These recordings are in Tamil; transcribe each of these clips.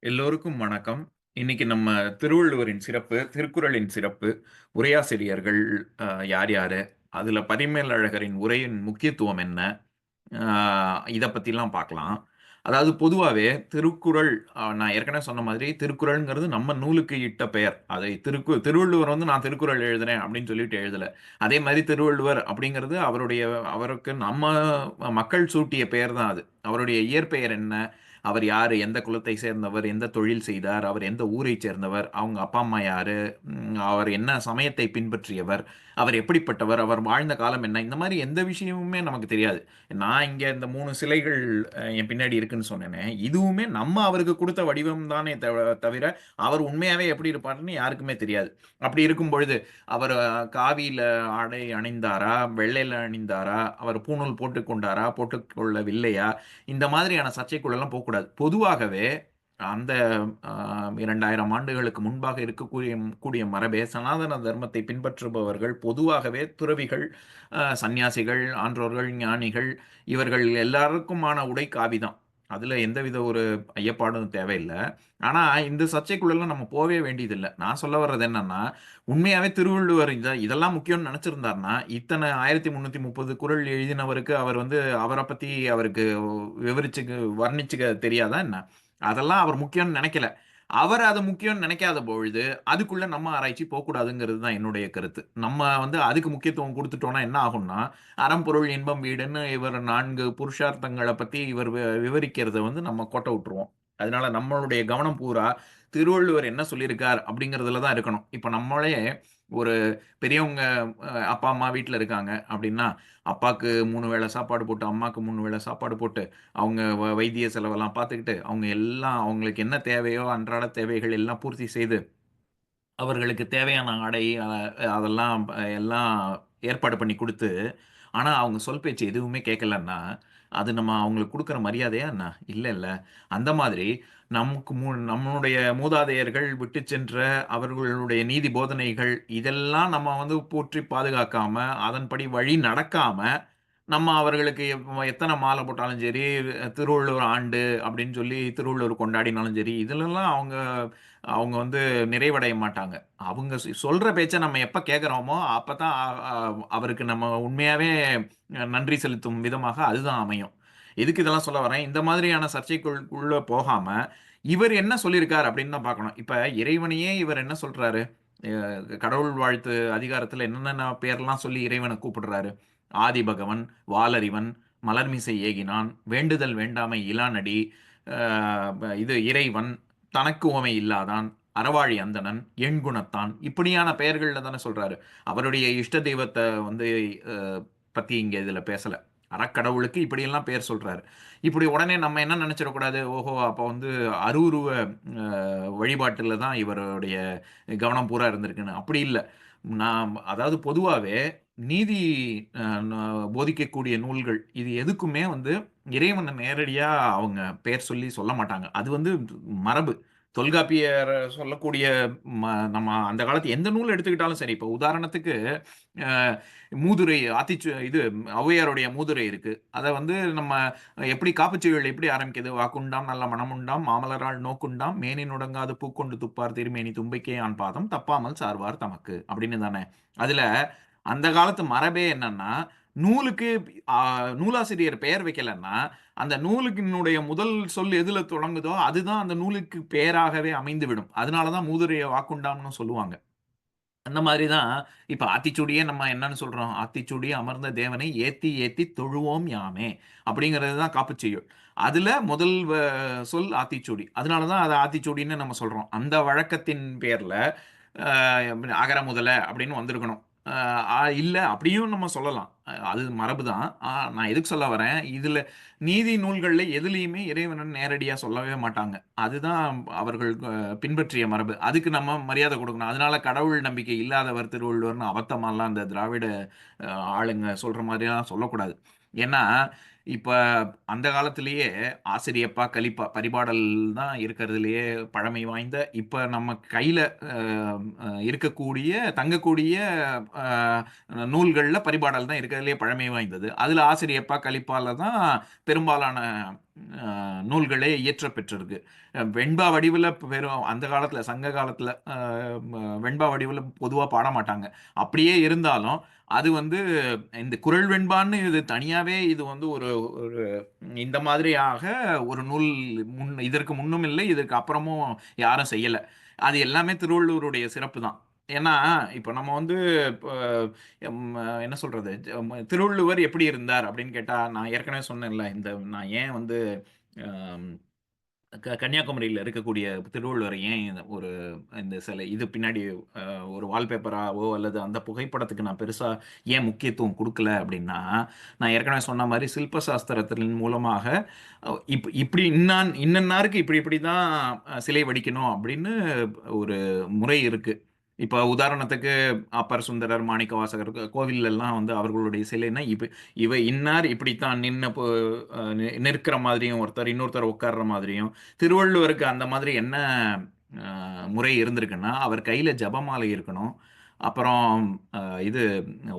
எல்லோருக்கும் வணக்கம். இன்னைக்கு நம்ம திருவள்ளுவரின் சிறப்பு, திருக்குறளின் சிறப்பு, உரையாசிரியர்கள் யார் யாரு? அதுல பரிமேலழகரின் உரையின் முக்கியத்துவம் என்ன? ஆ இத பத்திலாம் பார்க்கலாம். அதாவது பொதுவாவே திருக்குறள் நான் ஏற்கனவே சொன்ன மாதிரி திருக்குறள்ங்கிறது நம்ம நூலுக்கு இட்ட பெயர். அதை திருவள்ளுவர் வந்து நான் திருக்குறள் எழுதுறேன் அப்படின்னு சொல்லிட்டு எழுதல. அதே மாரி திருவள்ளுவர் அப்படிங்கிறது அவருக்கு நம்ம மக்கள் சூட்டிய பெயர் தான் அது. அவருடைய இயற்பெயர் என்ன? அவர் யாரு? எந்த குலத்தை சேர்ந்தவர்? எந்த தொழில் செய்தார்? அவர் எந்த ஊரைச் சேர்ந்தவர்? அவங்க அப்பா, அம்மா யாரு? அவர் என்ன சமயத்தை பின்பற்றியவர்? அவர் எப்படிப்பட்டவர்? அவர் வாழ்ந்த காலம் என்ன? இந்த மாரி எந்த விஷயமுமே நமக்கு தெரியாது. நான் இங்க இந்த 3 சிலைகள் என் பின்னாடி இருக்குன்னு சொன்னேனே, இதுவுமே நம்ம அவருக்கு குடுத்த வடிவம் தானே தவிர, அவர் உண்மையாவே எப்படி இருப்பார்ன்னு யாருக்குமே தெரியாது. அப்படி இருக்கும் பொழுது, அவர் காவியில ஆடை அணிந்தாரா? வெள்ளையில அணிந்தாரா? அவர் பூணூல் போட்டுக் கொண்டாரா? போட்டுக்கொள்ளவில்லையா? இந்த மாதிரியான சர்ச்சைக்குள்ளலாம் போக்கூடாது. பொதுவாகவே அந்த அ 2000 ஆண்டுகளுக்கு முன்பாக இருக்கக்கூடிய கூடிய மரபே சனாதன தர்மத்தை பின்பற்றுபவர்கள் பொதுவாகவே துறவிகள், சந்நியாசிகள், ஆன்றோர்கள், ஞானிகள் இவர்கள் எல்லாருக்குமான உடை காவி தான். அதுல எந்தவித ஒரு ஐயப்பாடும் தேவையில்ல. ஆனா, இந்த சர்ச்சைக்குள்ளலாம் நம்ம போவே வேண்டியதில்ல. நான் சொல்ல வர்றது என்னன்னா, உண்மையாவே திருவள்ளுவர் இதெல்லாம் முக்கியம்னு நெனச்சிருந்தாருன்னா, இத்தன 1330 குறள் எழுதினவருக்கு அவர் வந்து அவர பத்தி அவருக்கு வர்ணிச்சுக்க தெரியாதா என்ன? அதெல்லாம் அவர் முக்கியம்னு நெனைக்கல. அவர் அத முக்கியம்னு நெனைக்காத பொழுது, அதுக்குள்ள நம்ம ஆராய்ச்சி போக்கூடாதுங்கிறது தான் என்னுடைய கருத்து. நம்ம வந்து அதுக்கு முக்கியத்துவம் குடுத்துட்டோம்னா என்ன ஆகும்னா, அறம், பொருள், இன்பம், வீடுன்னு இவர் 4 புருஷார்த்தங்கள பத்தி இவர் விவரிக்கிறத வந்து நம்ம கோட்ட விட்டுருவோம். அதனால நம்மளுடைய கவனம் பூரா திருவள்ளுவர் என்ன சொல்லியிருக்கார் அப்படிங்கிறதுல தான் இருக்கணும். இப்ப நம்மளே ஒரு பெரியவங்க அப்பா, அம்மா வீட்ல இருக்காங்க அப்படின்னா, அப்பாக்கு 3 வேள சாப்பாடு போட்டு, அம்மாக்கு 3 வேள சாப்பாடு போட்டு, அவங்க வைத்திய செலவெல்லாம் பார்த்துக்கிட்டு, அவங்க எல்லாம் அவங்களுக்கு என்ன தேவையோ அன்றாட தேவைகள் எல்லாம் பூர்த்தி செய்து அவர்களுக்கு தேவையான ஆடை அதெல்லாம் எல்லாம் ஏற்பாடு பண்ணி குடுத்து, ஆனா அவங்க சொல் பேச்சு எதுவுமே கேட்கலன்னா, அது நம்ம அவங்களுக்கு குடுக்குற மரியாதையா என்ன? இல்லல்ல. அந்த மாதிரி நம்மளுடைய மூதாதையர்கள் விட்டுச் சென்ற அவர்களுடைய நீதி போதனைகள், இதெல்லாம் நம்ம வந்து போற்றி பாதுகாக்காம, அதன்படி வழி நடக்காம, நம்ம அவர்களுக்கு எத்தன மாலை போட்டாலும் சரி, திருவள்ளுவர் ஆண்டு அப்படின்னு சொல்லி திருவள்ளுவர் கொண்டாடினாலும் சரி, இதுலலாம் அவங்க அவங்க வந்து நிறைவடைய மாட்டாங்க. அவங்க சொல்ற பேச்ச நம்ம எப்ப கேட்கிறோமோ, அப்பதான் அ அவருக்கு நம்ம உண்மையாவே நன்றி செலுத்தும் விதமாக அதுதான் அமையும். எதுக்கு இதெல்லாம் சொல்ல வரேன்? இந்த மாதிரியான சர்ச்சைக்குள்ள போகாம, இவர் என்ன சொல்லியிருக்கார் அப்படின்னு தான் பார்க்கணும். இப்ப இறைவனையே இவர் என்ன சொல்றாரு? கடவுள் வாழ்த்து அதிகாரத்துல என்னென்ன பேர்லாம் சொல்லி இறைவன கூப்பிடுறாரு? ஆதிபகவன், வாலறிவன், மலர்மிசை ஏகினான், வேண்டுதல் வேண்டாமை இலானடி, அ இது இறைவன், தனக்கு உவமை இல்லாதான், அறவாழி அந்தணன், எண்குணத்தான் இப்படியான பெயர்கள்ல தானே சொல்றாரு. அவருடைய இஷ்ட தெய்வத்த வந்து அ பத்தி இங்க இதுல பேசல. அறக்கடவுளுக்கு இப்படியெல்லாம் பெயர் சொல்றாரு. இப்படி உடனே நம்ம என்ன நெனச்சிடக்கூடாது, ஓஹோ! அப்ப வந்து அருவுருவ அ வழிபாட்டுல தான் இவருடைய கவனம் பூரா இருந்திருக்குன்னு. அப்படி இல்ல. அதாவது பொதுவாவே நீதி அ ந போதிக்கக்கூடிய நூல்கள், இது எதுக்குமே வந்து இறைவன நேரடியா அவங்க பெயர் சொல்லி சொல்ல மாட்டாங்க. அது வந்து மரபு. தொல்காப்பியர் சொல்லக்கூடிய நம்ம அந்த காலத்து எந்த நூல் எடுத்துக்கிட்டாலும் சரி, இப்போ உதாரணத்துக்கு அ மூதுரை இது ஔவையாருடைய மூதுரை இருக்கு. அத வந்து நம்ம எப்படி காப்புச்சுவயல் எப்படி ஆரம்பிக்குது? "வாக்குண்டாம் நல்ல மனமுண்டாம் மாமலரால் நோக்குண்டாம் மேனி நுடங்காது பூக்கொண்டு துப்பார் திருமேனி தும்பைக்கே ஆன் பாதம் தப்பாமல் சார்வார் தமக்கு" அப்படின்னு தானே. அதுல அந்த காலத்து மரபே என்னன்னா, நூலுக்கு அ நூலாசிரியர் பெயர் வைக்கலன்னா, அந்த நூலுக்கினுடைய முதல் சொல் எதுல தொடங்குதோ, அதுதான் அந்த நூலுக்கு பெயராகவே அமைந்துவிடும். அதனால தான் மூதுரைய வாக்குண்டாம்ன்னு சொல்லுவாங்க. அந்த மாதிரி தான், இப்ப ஆத்திச்சூடியே நம்ம என்னன்னு சொல்றோம்? "ஆத்திச்சூடி அமர்ந்த தேவனை ஏத்தி ஏத்தித் தொழுவோம் யாமே" அப்படிங்கிறது தான் காப்புச்செய்யுள். அதுல முதல் சொல் ஆத்திச்சூடி. அதனால தான் அத ஆத்திச்சூடின்னு நம்ம சொல்றோம். அந்த வழக்கத்தின் பேர்ல, அ அகர முதல அப்படின்னு வந்திருக்கணும். அ இல்ல அப்படியும் நம்ம சொல்லலாம். அது மரபு தான். நான் எதுக்கு சொல்ல வரேன், இதுல நீதி நூல்கள்ல எதுலயுமே இறைவன நேரடியா சொல்லவே மாட்டாங்க. அதுதான் அவர்கள் பின்பற்றிய மரபு. அதுக்கு நம்ம மரியாதை குடுக்கணும். அதனால கடவுள் நம்பிக்கை இல்லாதவர் திருவள்ளுவர்ன்னு அபத்தமாலாம் அந்த திராவிட அ ஆளுங்க சொல்ற மாரிலாம் சொல்லக்கூடாது. ஏன்னா, இப்ப அந்த காலத்திலேயே ஆசிரியப்பா, கலிப்பா பரிபாடல் தான் இருக்கிறதுலயே பழமை வாய்ந்த, இப்ப நம்ம கையில அ இருக்கக்கூடிய, தங்கக்கூடிய அ நூல்கள்ல பரிபாடல் தான் இருக்கிறதுலயே பழமை வாய்ந்தது. அதுல ஆசிரியப்பா, கலிப்பால தான் பெரும்பாலான நூல்களே இயற்றப் பெற்றிருக்கு. வெண்பா வடிவுல வெறும் அந்த காலத்துல சங்க காலத்துல வெண்பா வடிவுல பொதுவா பாட மாட்டாங்க. அப்படியே இருந்தாலும், அது வந்து இந்த குறள் வெண்பான்னு இது தனியாவே இது வந்து ஒரு ஒரு இந்த மாதிரியாக ஒரு நூல் இதற்கு முன்னும் இல்லை, இதற்கு அப்புறமும் யாரும் செய்யல. அது எல்லாமே திருவள்ளுவருடைய சிறப்பு தான். ஏன்னா, இப்ப நம்ம வந்து இப்ப என்ன சொல்றது? திருவள்ளுவர் எப்படி இருந்தார் அப்படின்னு கேட்டா, நான் ஏற்கனவே சொன்னேன்ல, நான் ஏன் வந்து அம் கன்னியாகுமரியில இருக்கக்கூடிய திருவள்ளுவரை ஏன் இந்த சிலை இது பின்னாடி அ ஒரு வால்பேப்பராவோ அல்லது அந்த புகைப்படத்துக்கு நான் பெருசா ஏன் முக்கியத்துவம் குடுக்கல அப்படின்னா, நான் ஏற்கனவே சொன்ன மாரி சில்ப சாஸ்திரத்தின் மூலமாக இப்படி இன்னன்னாருக்கு இப்படி இப்படி தான் சிலை வடிக்கணும் அப்படின்னு ஒரு முறை இருக்கு. இப்ப உதாரணத்துக்கு அப்பர் சுந்தரர், மாணிக்கவாசகர் கோவில்லலாம் வந்து அவர்களுடைய சிலைன்னா, இவ இன்னார் இப்படித்தான் நிற்கிற மாதிரியும் ஒருத்தர், இன்னொருத்தர் உட்கார்ற மாதிரியும், திருவள்ளுவருக்கு அந்த மாதிரி என்ன முறை இருந்திருக்குன்னா, அவர் கையில ஜெபமாலை இருக்கணும். அப்புறம் அ இது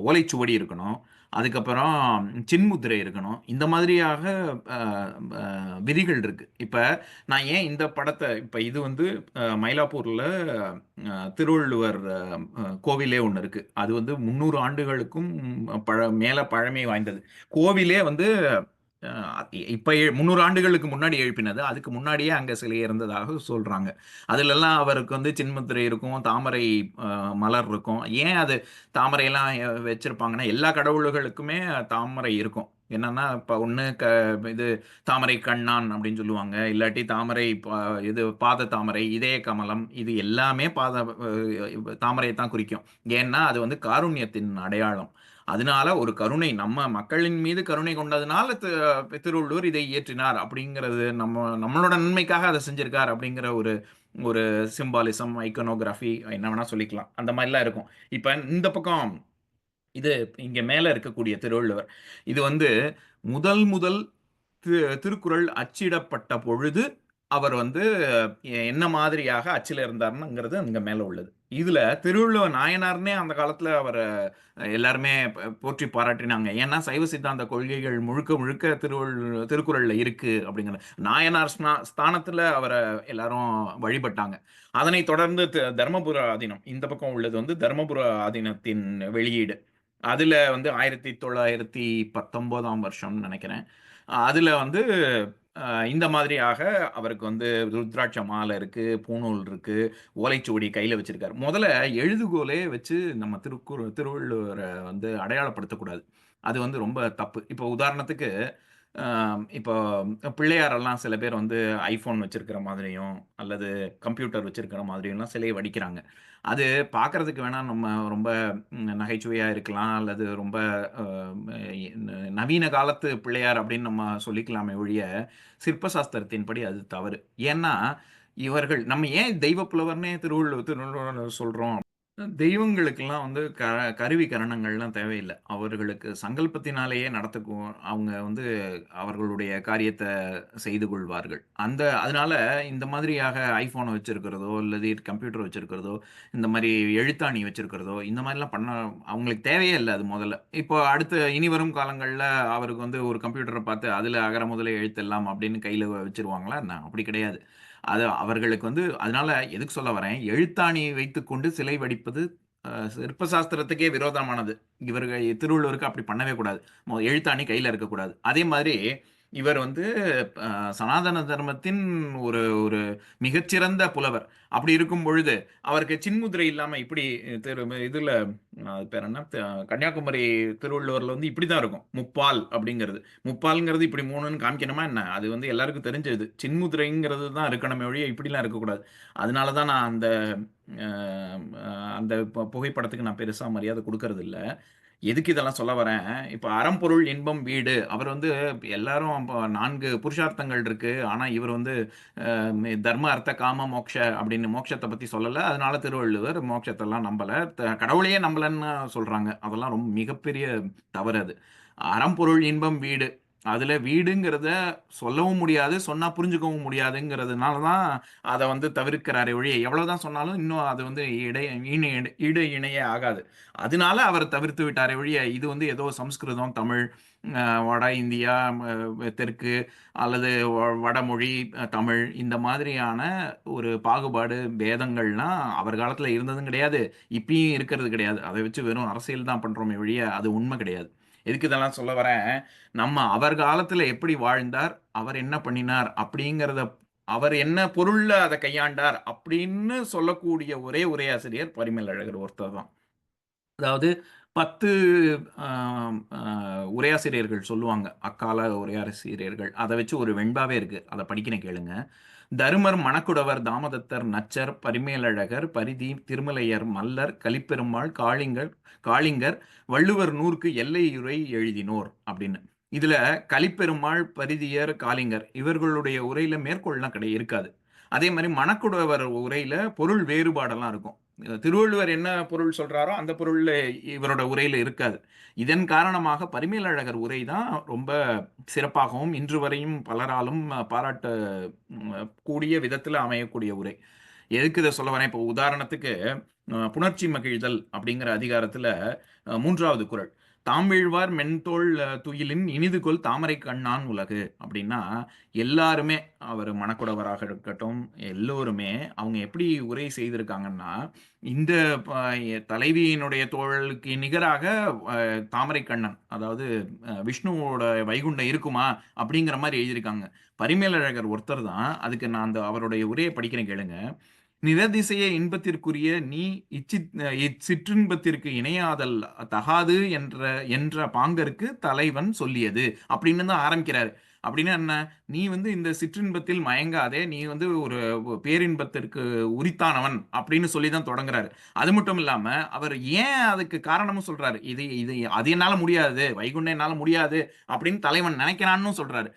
ஓலைச்சுவடி இருக்கணும். அதுக்கப்புறம் சின்முத்திரை இருக்கணும். இந்த மாதிரியாக அ அ விதிகள் இருக்கு. இப்ப நான் ஏன் இந்த படத்த இப்ப இது வந்து மயிலாப்பூர்ல திருவள்ளுவர் கோவிலே ஒண்ணு இருக்கு. அது வந்து 300 ஆண்டுகளுக்கும் மேல பழமை வாய்ந்தது. கோவிலே வந்து அ இப்ப 300 ஆண்டுகளுக்கு முன்னாடி எழுப்பினது. அதுக்கு முன்னாடியே அங்க சிலை இருந்ததாக சொல்றாங்க. அதுலலாம் அவருக்கு வந்து சின்முத்திரை இருக்கும், தாமரை அ மலர் இருக்கும். ஏன் அது தாமரைலாம் வச்சிருப்பாங்கன்னா, எல்லா கடவுள்களுக்குமே தாமரை இருக்கும். என்னன்னா, இப்ப ஒண்ணு இது தாமரை கண்ணான் அப்படின்னு சொல்லுவாங்க. இல்லாட்டி இது பாத தாமரை, இதய கமலம் இது எல்லாமே தாமரைய தான் குறிக்கும். ஏன்னா, அது வந்து காருண்யத்தின் அடையாளம். அதனால ஒரு கருணை நம்ம மக்களின் மீது கருணை கொண்டதுனால திருவள்ளுவர் இதை இயற்றினார் அப்படிங்கிறது நம்மளோட நன்மைக்காக அத செஞ்சிருக்கார் அப்படிங்கிற ஒரு ஒரு சிம்பாலிசம், ஐகானோகிராஃபி என்ன வேணா சொல்லிக்கலாம். அந்த மாரிலாம் இருக்கும். இப்ப இந்த பக்கம் இது இங்க மேல இருக்கக்கூடிய திருவள்ளுவர். இது வந்து முதல் முதல் திருக்குறள் அச்சிடப்பட்ட பொழுது, அவர் வந்து என்ன மாதிரியாக அச்சுல இருந்தார்ங்கிறது அங்க மேல உள்ளது. இதுல திருவள்ளுவ நாயனார்ன்னே அந்த காலத்துல அவர எல்லாருமே போற்றி பாராட்டினாங்க. ஏன்னா, சைவ சித்தாந்த கொள்கைகள் முழுக்க முழுக்க திருக்குறள்ல இருக்கு அப்படிங்கிற நாயனார் ஸ்தானத்துல அவர எல்லாரும் வழிபட்டாங்க. அதனைத் தொடர்ந்து தர்மபுர ஆதீனம். இந்த பக்கம் உள்ளது வந்து தர்மபுர ஆதீனத்தின் வெளியீடு. அதுல வந்து 1919ஆம் வருஷம்னு நெனைக்கிறேன். அதுல வந்து இந்த மாதிரியாக அவருக்கு வந்து ருத்ராட்ச மாலை இருக்கு, பூணூல் இருக்கு, ஓலைச்சுவடி கையில வச்சிருக்காரு. முதல்ல எழுதுகோலே வச்சு நம்ம திருவள்ளுவர வந்து அடையாளப்படுத்தக்கூடாது. அது வந்து ரொம்ப தப்பு. இப்போ உதாரணத்துக்கு, அ இப்போ பிள்ளையாரெல்லாம் சில பேர் வந்து iPhone வச்சிருக்கிற மாதிரியும், அல்லது கம்ப்யூட்டர் வச்சிருக்கிற மாதிரியும்லாம் சிலைய வடிக்கிறாங்க. அது பார்க்கறதுக்கு வேணா நம்ம ரொம்ப நகைச்சுவையா இருக்கலாம். அல்லது ரொம்ப அ நவீன காலத்து பிள்ளையார் அப்படின்னு நம்ம சொல்லிக்கலாமே ஒழிய, சிற்ப சாஸ்திரத்தின்படி அது தவறு. ஏன்னா, நம்ம ஏன் தெய்வ புலவர்ன்னே திருவள்ளுவர சொல்றோம். தெய்வங்களுக்கெல்லாம் வந்து கருவி கரணங்கள்லாம் தேவையில்ல. அவர்களுக்கு சங்கல்பத்தினாலேயே அவங்க வந்து அவர்களுடைய காரியத்த செய்து கொள்வார்கள். அதனால இந்த மாதிரியாக iPhone வச்சிருக்கிறதோ, அல்லது கம்ப்யூட்டர் வச்சிருக்கிறதோ, இந்த மாரி எழுத்தாணி வச்சிருக்கிறதோ, இந்த மாரிலாம் அவங்களுக்கு தேவையே இல்ல அது மொதல்ல. இப்போ இனி வரும் காலங்கள்ல அவருக்கு வந்து ஒரு கம்ப்யூட்டர பார்த்து, "அதுல அகர முதல எழுத்தெல்லாம்" அப்படின்னு கையில வச்சுருவாங்களா என்ன? அப்படி கிடையாது. அது அவர்களுக்கு வந்து அதனால எதுக்கு சொல்ல வரேன், எழுத்தாணி வைத்துக்கொண்டு சிலை வடிப்பது சிற்ப சாஸ்திரத்துக்கே விரோதமானது. திருவள்ளுவருக்கு அப்படி பண்ணவே கூடாது. எழுத்தாணி கையில இருக்கக்கூடாது. அதே மாதிரி இவர் வந்து அ சனாதன தர்மத்தின் ஒரு ஒரு மிகச்சிறந்த புலவர். அப்படி இருக்கும் பொழுது, அவருக்கு சின்முத்திரை இல்லாம இப்படி இதுல அது பேர் என்ன? கன்னியாகுமரி திருவள்ளுவர்ல வந்து இப்படி தான் இருக்கும். முப்பால் அப்படிங்கிறது. முப்பால்ங்கிறது இப்படி 3ன்னு காமிக்கணுமா என்ன? அது வந்து எல்லாருக்கும் தெரிஞ்சது. சின்முத்திரைங்கிறது தான் இருக்கணுமே ஒழிய, இப்படிலாம் இருக்கக்கூடாது. அதனால தான் நான் அ அ அந்த புகைப்படத்துக்கு நான் பெருசா மரியாதை குடுக்கறதில்ல. எதுக்கு இதெல்லாம் சொல்ல வரேன், இப்ப அறம், பொருள், இன்பம், வீடு அவர் வந்து எல்லாரும் 4 புருஷார்த்தங்கள் இருக்கு. ஆனா இவர் வந்து தர்ம, அர்த்த, காம, மோக்ஷ அப்படின்னு மோட்சத்த பத்தி சொல்லல. அதனால திருவள்ளுவர் மோட்சத்தெல்லாம் நம்பல. கடவுளையே நம்பலன்னு சொல்றாங்க. அதெல்லாம் ரொம்ப மிகப்பெரிய தவறு அது. அறம், பொருள், இன்பம், வீடு. அதுல வீடுங்கிறத சொல்லவும் முடியாது, சொன்னா புரிஞ்சுக்கவும் முடியாதுங்கிறதுனால தான் அத வந்து தவிர்க்கிறாரே ஒழிய, எவ்வளவுதான் சொன்னாலும் இன்னும் அது வந்து ஈடு இணையே ஆகாது. அதனால அவர் தவிர்த்து விட்டாரே ஒழிய, இது வந்து ஏதோ சமஸ்கிருதம், தமிழ், வட இந்தியா, தெற்கு அல்லது வடமொழி, தமிழ் இந்த மாதிரியான ஒரு பாகுபாடு, பேதங்கள்லாம் அவர் காலத்துல இருந்ததும் கிடையாது. இப்பயும் இருக்கிறது கிடையாது. அதை வச்சு வெறும் அரசியல் தான் பண்றோமே ஒழிய, அது உண்மை கிடையாது. எதுக்கு இதெல்லாம் சொல்ல வரேன்? நம்ம அவர் காலத்துல எப்படி வாழ்ந்தார், அவர் என்ன பண்ணினார் அப்படிங்கிறத, அவர் என்ன பொருள்ல அதை கையாண்டார் அப்படின்னு சொல்லக்கூடிய ஒரே உரையாசிரியர் பரிமேலழகர் ஒருத்தர் தான். அதாவது 10 உரையாசிரியர்கள் சொல்லுவாங்க. அக்கால உரையாசிரியர்கள். அத வச்சு ஒரு வெண்பாவே இருக்கு. அத படிக்கிறேன் கேளுங்க. தருமர், மணக்குடவர், தாமதத்தர், நச்சர், பரிமேலழகர், பரிதி, திருமலையர், மல்லர், கலிப்பெருமாள், காளிங்கர், வள்ளுவர் நூற்கு எல்லையுரை எழுதினோர் அப்படின்னு. இதுல கலிப்பெருமாள், பரிதியர், காளிங்கர் இவர்களுடைய உரையில மேற்கோள்லாம் இருக்காது. அதே மாதிரி மணக்குடவர் உரையில பொருள் வேறுபாடெல்லாம் இருக்கும். திருவள்ளுவர் என்ன பொருள் சொல்றாரோ அந்த பொருள்ல இவரோட உரையில இருக்காது. இதன் காரணமாக பரிமேலழகர் உரை தான் ரொம்ப சிறப்பாகவும் இன்று வரையும் பலராலும் பாராட்ட கூடிய விதத்துல அமையக்கூடிய உரை. எதுக்கு இதை சொல்ல வரேன்? இப்போ உதாரணத்துக்கு புணர்ச்சி மகிழ்தல் அப்படிங்கிற அதிகாரத்துல 3வது குறள், தாம் வீழ்வார் மென்தோள் துயிலின் இனிதுகொல் தாமரை கண்ணான் உலகு அப்படின்னா, எல்லாருமே அவர் மணக்குடவராக இருக்கட்டும், எல்லோருமே அவங்க எப்படி உரை செய்திருக்காங்கன்னா, இந்த தலைவியினுடைய தோளுக்கு நிகராக தாமரை கண்ணன், அதாவது விஷ்ணுவோட வைகுண்டம் இருக்குமா அப்படிங்கிற மாதிரி எழுதியிருக்காங்க. பரிமேலழகர் ஒருத்தர் தான். அதுக்கு நான் அந்த அவருடைய உரையை படிக்கிறேன் கேளுங்க. நிரதிசைய இன்பத்திற்குரிய நீ இச்சிற்றின்பத்திற்கு இணையாதல் தகாது என்ற பாங்கற்கு தலைவன் சொல்லியது அப்படின்னு தான் ஆரம்பிக்கிறாரு. அப்படின்னா என்ன? நீ வந்து இந்த சிற்றின்பத்தில் மயங்காதே, நீ வந்து ஒரு பேரின்பத்திற்கு உரித்தானவன் அப்படின்னு சொல்லி தான் தொடங்குறாரு. அது மட்டும் இல்லாம அவர் ஏன் அதுக்கு காரணமும் சொல்றாரு. இது இது அது என்னால முடியாது, வைகுண்டம் என்னால முடியாது அப்படின்னு தலைவன் நினைக்கிறான்னு சொல்றாரு.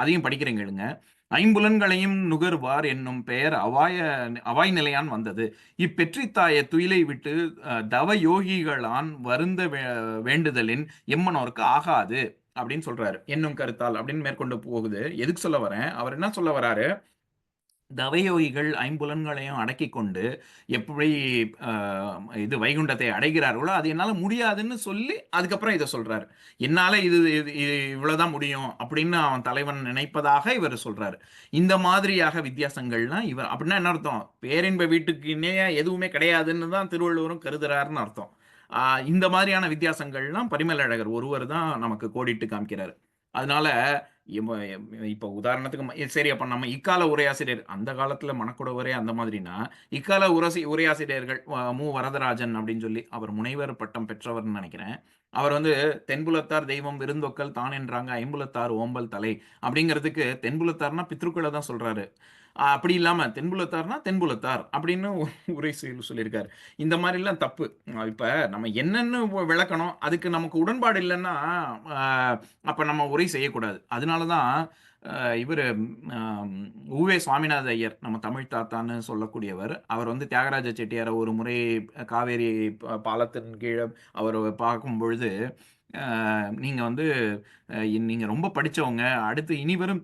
அதையும் படிக்கிறேன் கேளுங்க. ஐம்புலன்களையும் நுகர்வார் என்னும் பெயர் அவாய் நிலையான் வந்தது. இப்பெற்றித்தாய துயிலை விட்டு தவ யோகிகளான் வருந்த வேண்டுதலின் எம்மனோருக்கு ஆகாது அப்படின்னு சொல்றாரு. என்னும் கருத்தால் அப்படின்னு மேற்கொண்டு போகுது. எதுக்கு சொல்ல வரேன்? அவர் என்ன சொல்ல வராரு? தவயோகிகள் ஐம்புலன்களையும் அடக்கிக் கொண்டு எப்படி இது வைகுண்டத்தை அடைகிறார்களோ அது என்னால முடியாதுன்னு சொல்லி அதுக்கப்புறம் இதை சொல்றாரு. என்னால இது இது இது இவ்வளவுதான் முடியும் அப்படின்னு அவன் தலைவன் நினைப்பதாக இவர் சொல்றாரு. இந்த மாதிரியாக வித்தியாசங்கள்லாம் இவர் அப்படின்னா என்ன அர்த்தம்? பேரின்ப வீட்டுக்கு இணையா எதுவுமே கிடையாதுன்னு தான் திருவள்ளுவரும் கருதுறாருன்னு அர்த்தம். இந்த மாதிரியான வித்தியாசங்கள்லாம் பரிமேலழகர் ஒருவர் தான் நமக்கு கோடிட்டு காமிக்கிறாரு. அதனால இப்போ உதாரணத்துக்கு சரி, அப்ப நம்ம இக்கால உரையாசிரியர் அந்த காலத்துல மணக்குடவரே அந்த மாதிரினா, இக்கால உரையாசிரியர்கள் மு வரதராஜன் அப்படின்னு சொல்லி அவர் முனைவர் பட்டம் பெற்றவர்னு நினைக்கிறேன். அவர் வந்து தென்புலத்தார் தெய்வம் விருந்தொக்கல் தான் என்றாங்க ஐம்புலத்தார் ஓம்பல் தலை அப்படிங்கிறதுக்கு தென்புலத்தார்னா பித்ருக்களை தான் சொல்றாரு. அப்படி இல்லாம தென்புலத்தார்னா தென்புலத்தார் அப்படின்னு உரை சொல்லியிருக்காரு. இந்த மாதிரிலாம் தப்பு. இப்ப நம்ம என்னன்னு விளக்கணும், அதுக்கு நமக்கு உடன்பாடு இல்லைன்னா அப்ப நம்ம உரை செய்யக்கூடாது. அதனாலதான் இவரு உவே சாமிநாத ஐயர், நம்ம தமிழ் தாத்தான்னு சொல்லக்கூடியவர், அவர் வந்து தியாகராஜ செட்டியாரை ஒரு முறை காவேரி பாலத்தின் கீழே அவர் பார்க்கும் பொழுது, நீங்க வந்து நீங்க ரொம்ப படிச்சவங்க, அடுத்து இனிவரும்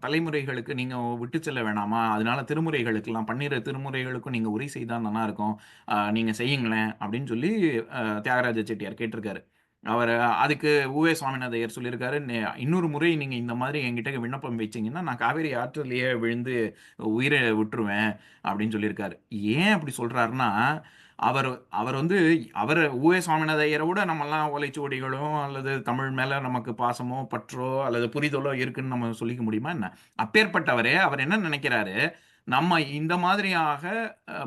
தலைமுறைகளுக்கு நீங்க விட்டு செல்ல வேணாமா? அதனால திருமுறைகளுக்கெல்லாம் 12 திருமுறைகளுக்கும் நீங்க உரை செய்தா நல்லா இருக்கும். நீங்க செய்யுங்களேன் அப்படின்னு சொல்லி தியாகராஜ செட்டியார் கேட்டிருக்காரு. அவர் அதுக்கு உவே சுவாமிநாத ஐயர் சொல்லியிருக்காரு, இன்னொரு முறை நீங்க இந்த மாதிரி என்கிட்ட விண்ணப்பம் வச்சீங்கன்னா நான் காவேரி ஆற்றிலேயே விழுந்து உயிரை விட்டுருவேன் அப்படின்னு சொல்லியிருக்காரு. ஏன் அப்படி சொல்றாருன்னா, அவர் அவர் வந்து அவர் உவே சுவாமிநாத ஐயரை விட நம்மெல்லாம் ஓலைச்சுவடிகளோ அல்லது தமிழ் மேல நமக்கு பாசமோ பற்றோ அல்லது புரிதலோ இருக்குன்னு நம்ம சொல்லிக்க முடியுமா என்ன? அப்பேற்பட்டவரே அவர் என்ன நினைக்கிறாரு, நம்ம இந்த மாதிரியாக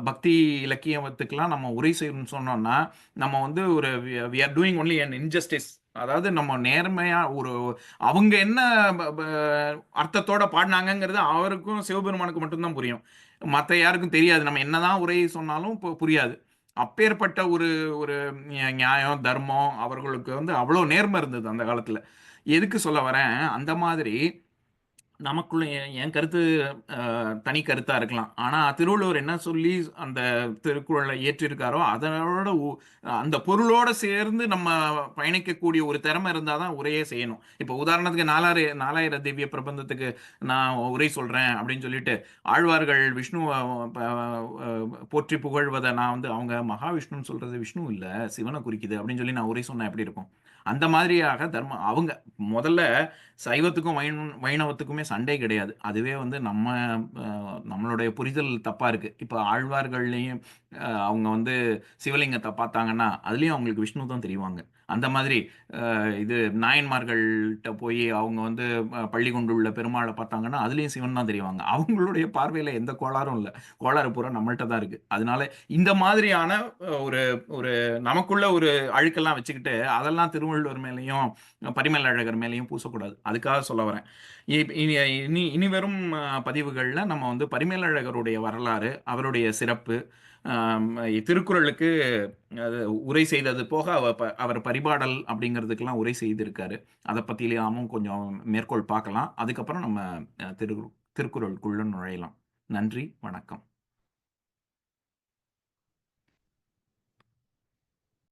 பக்தி இலக்கியத்துக்கெல்லாம் நம்ம உரை செய்யணும்னு சொன்னோம்னா, நம்ம வந்து ஒரு we are doing only an injustice. அதாவது நம்ம நேர்மையா ஒரு அவங்க என்ன அர்த்தத்தோட பாடினாங்கங்கிறது அவருக்கும் சிவபெருமானுக்கு மட்டும்தான் புரியும். மத்த யாருக்கும் தெரியாது. நம்ம என்னதான் உரை சொன்னாலும் புரியாது. அப்பேற்பட்ட ஒரு ஒரு நியாயம், தர்மம் அவர்களுக்கு வந்து அவ்வளோ நேர்மை இருந்தது அந்த காலத்துல. எதுக்கு சொல்ல வரேன்? அந்த மாதிரி நமக்குள்ள என் கருத்து தனி கருத்தா இருக்கலாம். ஆனா, திருவள்ளுவர் என்ன சொல்லி அந்த திருக்குறள இயற்றியிருக்காரோ, அதனோட அந்த பொருளோட சேர்ந்து நம்ம பயணிக்கக்கூடிய ஒரு திறமை இருந்தா தான் உரையே செய்யணும். இப்போ உதாரணத்துக்கு நாலாயிர திவ்ய பிரபந்தத்துக்கு நான் உரை சொல்றேன் அப்படின்னு சொல்லிட்டு, ஆழ்வார்கள் விஷ்ணுவ ப போற்றி புகழ்வத நான் வந்து அவங்க மகாவிஷ்ணுன்னு சொல்றது விஷ்ணு இல்ல, சிவன குறிக்குது அப்படின்னு சொல்லி நான் உரை சொன்னா எப்படி இருக்கும்? அந்த மாதிரியாக அவங்க முதல்ல சைவத்துக்கும் வைணவத்துக்குமே சண்டை கிடையாது. அதுவே வந்து அ நம்மளுடைய புரிதல் தப்பா இருக்கு. இப்ப ஆழ்வார்கள்லயும் அவங்க வந்து சிவலிங்கத்த பார்த்தாங்கன்னா, அதுலயும் அவங்களுக்கு விஷ்ணு தான் தெரிவாங்க. அந்த மாதிரி இது நாயன்மார்கள்ட்ட போயி அவங்க வந்து பள்ளிகொண்டுள்ள பெருமாள பார்த்தாங்கன்னா, அதுலயும் சிவன் தான் தெரிவாங்க. அவங்களுடைய பார்வையில எந்த கோளாறும் இல்ல. கோளாறு பூரா நம்மள்ட்ட தான் இருக்கு. அதனால இந்த மாதிரியான ஒரு ஒரு நமக்குள்ள ஒரு அழுக்கெல்லாம் வச்சுக்கிட்டு, அதெல்லாம் திருவள்ளுவர் மேலயும், பரிமேல் அழகர் மேலயும் பூசக்கூடாது. அதுக்காக சொல்ல வரேன். இனி இனி இனி வரும் பதிவுகள்ல நம்ம வந்து பரிமேல் அழகருடைய வரலாறு, அவருடைய சிறப்பு, அம் திருக்குறளுக்கு அது உரை செய்தது போக அவர் பரிபாடல் அப்படிங்கிறதுக்கெல்லாம் உரை செய்திருக்காரு. அத பத்திலாமும் கொஞ்சம் மேற்கோள் பார்க்கலாம். அதுக்கப்புறம் நம்ம திருக்குறளுக்குள்ள நுழையலாம். நன்றி, வணக்கம்.